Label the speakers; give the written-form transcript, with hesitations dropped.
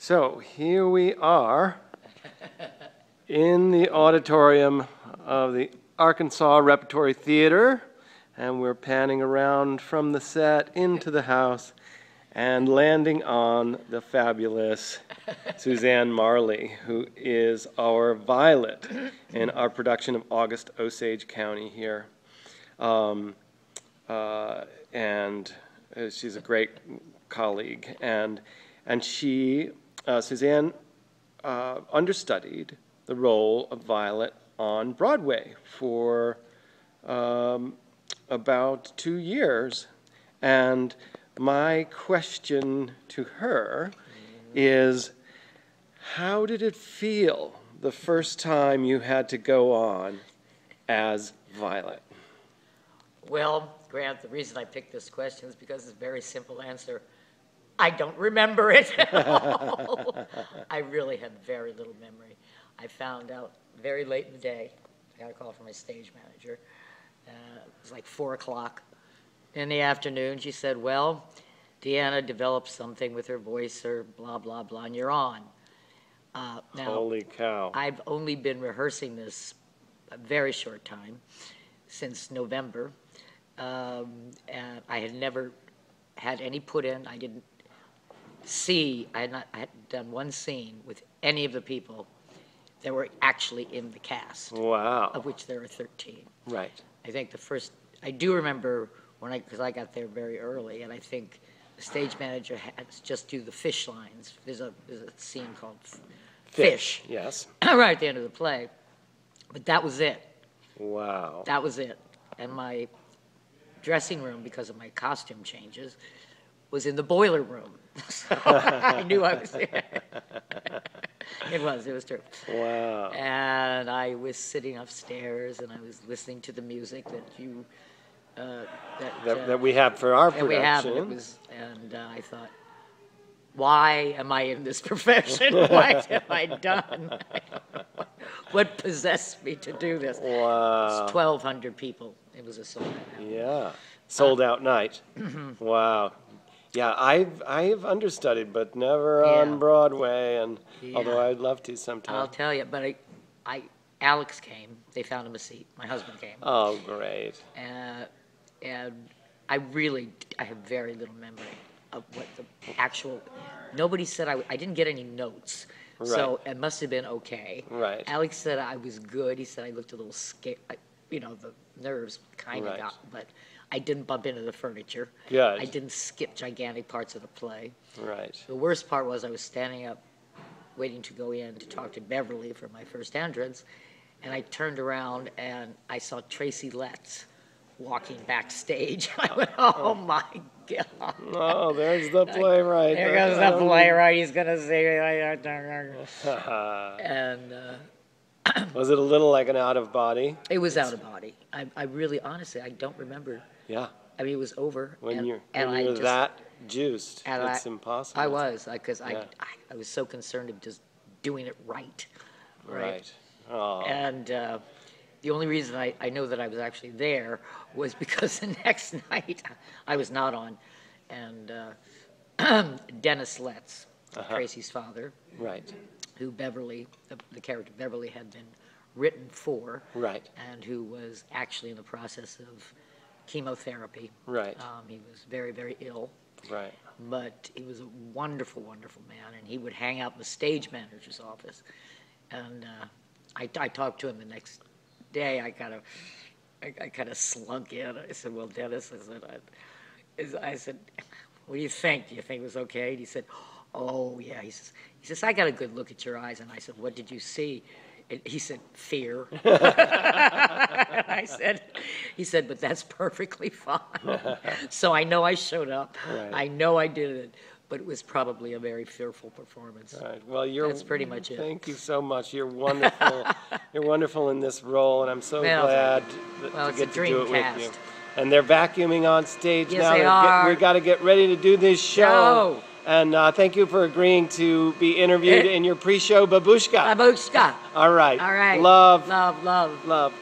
Speaker 1: So here we are in the auditorium of the Arkansas Repertory Theater, and we're panning around from the set into the house and landing on the fabulous Susanne Marley, who is our Violet in our production of August Osage County here. And she's a great colleague, and she, Susanne, understudied the role of Violet on Broadway for about 2 years. And my question to her is, how did it feel the first time you had to go on as Violet?
Speaker 2: Well, Grant, the reason I picked this question is because it's a very simple answer. I don't remember it at all. I really have very little memory. I found out very late in the day. I got a call from my stage manager. It was like 4 o'clock in the afternoon. She said, well, Deanna developed something with her voice or blah, blah, blah, and you're on. Now,
Speaker 1: Holy cow.
Speaker 2: I've only been rehearsing this a very short time, since November. And I had never had any put in. I didn't see, I had done one scene with any of the people that were actually in the cast.
Speaker 1: Wow.
Speaker 2: Of which there are 13.
Speaker 1: Right.
Speaker 2: I think the first, I do remember when because I got there very early, and I think the stage manager had to just do the fish lines. There's a scene called Fish.
Speaker 1: Yes.
Speaker 2: Right at the end of the play. But that was it.
Speaker 1: Wow.
Speaker 2: That was it. And my dressing room, because of my costume changes, was in the boiler room. So I knew I was there. It was true.
Speaker 1: Wow.
Speaker 2: And I was sitting upstairs and I was listening to the music that you,
Speaker 1: that we have for our production.
Speaker 2: We have, and I thought, why am I in this profession? What have I done? What possessed me to do this?
Speaker 1: Wow.
Speaker 2: It was 1,200 people. It was a sold out.
Speaker 1: Yeah. Sold out night. Wow. Yeah, I've understudied, but never on Broadway, and although I'd love to sometime.
Speaker 2: I'll tell you, but Alex came. They found him a seat. My husband came.
Speaker 1: Oh, great.
Speaker 2: And I have very little memory of what the actual, nobody said I didn't get any notes.
Speaker 1: Right.
Speaker 2: So it must have been okay.
Speaker 1: Right.
Speaker 2: Alex said I was good. He said I looked a little scared. You know, the nerves kind of got, but I didn't bump into the furniture.
Speaker 1: Good.
Speaker 2: I didn't skip gigantic parts of the play.
Speaker 1: Right.
Speaker 2: The worst part was I was standing up waiting to go in to talk to Beverly for my first entrance, and I turned around and I saw Tracy Letts walking backstage. I went, oh my God.
Speaker 1: Oh, there's the playwright.
Speaker 2: There goes the playwright. He's going to say, and
Speaker 1: was it a little like an out of body?
Speaker 2: it was out of body. I really, honestly, I don't remember.
Speaker 1: Yeah.
Speaker 2: I mean, it was over.
Speaker 1: When you're
Speaker 2: just,
Speaker 1: that juiced, it's impossible.
Speaker 2: I was, because I was so concerned of just doing it right.
Speaker 1: Right. Oh.
Speaker 2: And the only reason I know that I was actually there was because the next night I was not on, and Dennis Letts, Tracy's father,
Speaker 1: right,
Speaker 2: who Beverly, the character Beverly had been written for,
Speaker 1: right,
Speaker 2: and who was actually in the process of chemotherapy.
Speaker 1: Right.
Speaker 2: He was very, very ill.
Speaker 1: Right.
Speaker 2: But he was a wonderful, wonderful man, and he would hang out in the stage manager's office. And I talked to him the next day. I kind of slunk in. I said, well, Dennis, I said, what do you think? Do you think it was okay? And he said, oh, yeah. He says, I got a good look at your eyes. And I said, what did you see? And he said, fear. He said, but that's perfectly fine. So I know I showed up. Right. I know I did it. But it was probably a very fearful performance.
Speaker 1: Right. Well, that's
Speaker 2: pretty much it.
Speaker 1: Thank you so much. You're wonderful. You're wonderful in this role, and I'm so glad to get to do it with you. And they're vacuuming on stage now.
Speaker 2: They are.
Speaker 1: We've got to get ready to do this show. And thank you for agreeing to be interviewed in your pre-show Babushka.
Speaker 2: Babushka.
Speaker 1: All right.
Speaker 2: All right.
Speaker 1: Love.
Speaker 2: Love, love.
Speaker 1: Love.